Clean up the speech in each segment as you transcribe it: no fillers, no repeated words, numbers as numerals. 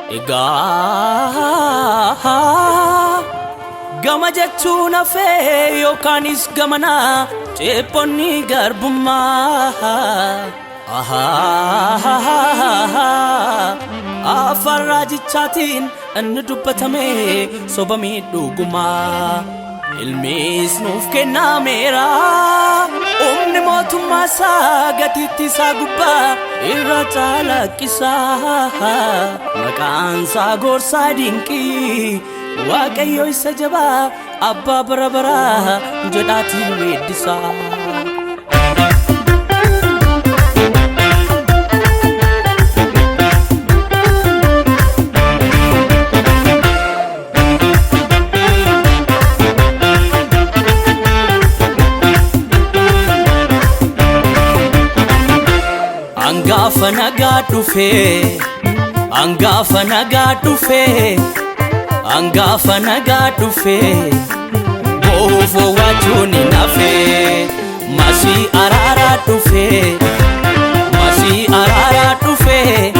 Egaa gama jechuun hafee yookaanis gamana ceephonni garbummaa afaan raajichaatiin inni dubbatame soba miidhugumaa ilmis nuuf kennameera humni mootummaa isaa gatiitti isaa gubbaa irra caalaqqisaa maqaan isaa gorsaa dinqii waaqayyo isa jabaa abbaa bara baraa jedhaatiin weeddisaa. Angafa nagaa dhufee angafa nagaa dhufee angafa nagaa dhufee boofoo waajuun nafee masii araaraa dhufee masii araaraa dhufee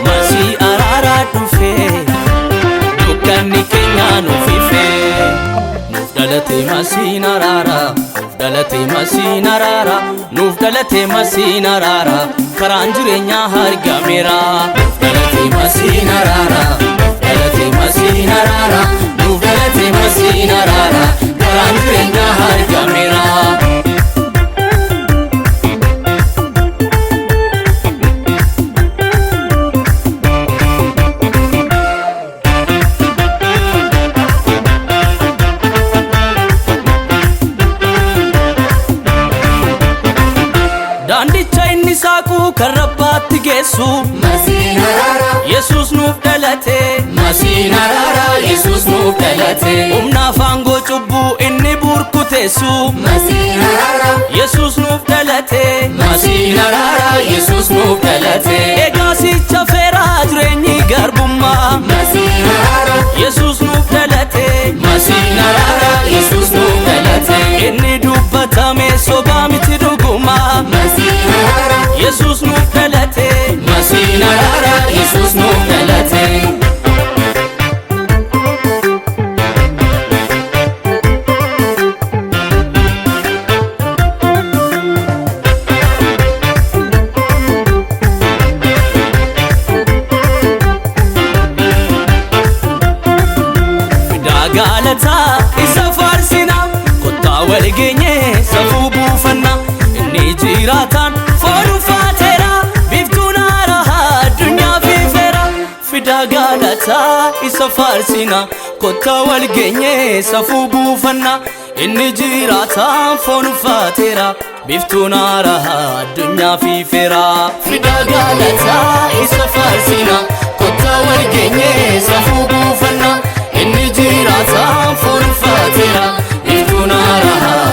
masii araaraa dhufee dukkanni keenya nuuf ifee nuuf dhalatee masiin araaraa dhalatee masiin araaraa nuuf dhalatee masiin araaraa karaan jireenyaa argameera nuuf dhalatee masiin araaraa dhalatee masiin araaraa nuuf dhalatee masiin araaraa karaan jireenyaa argameera. Dandicha inni saaquu kan rabbaatti geessu masiin araaraa Yesuus nuuf dhalate masiin araaraa Yesuus nuuf dhalate humna faangoo cubbuu inni burkuteessu masiin araaraa Yesuus nuuf dhalate masiin araaraa Yesuus nuuf dhalate egaasicha feeraa jireenyi garbummaa masiin araaraa Yesuus nuuf dhalate masiin araaraa Yesuus nuuf dhalate inni dubbatame sobaa miti dhugumaa Yesuus nuuf dhalate masiin araaraa Yesuus nuuf dhalate. Fidaa gaalataa isa faarsinaa kottaa wal geenyee safuu buufannaa inni jiraataan isa faarsina kottaa wal geenyee safuu buufannaa inni jiraataan foon uffateera biftuun haaraa addunyaa fiifeera. Fidaa gaalataa isa faarsina kottaa wal geenyee safuu buufannaa inni jiraataan foon uffateera biftuun haaraa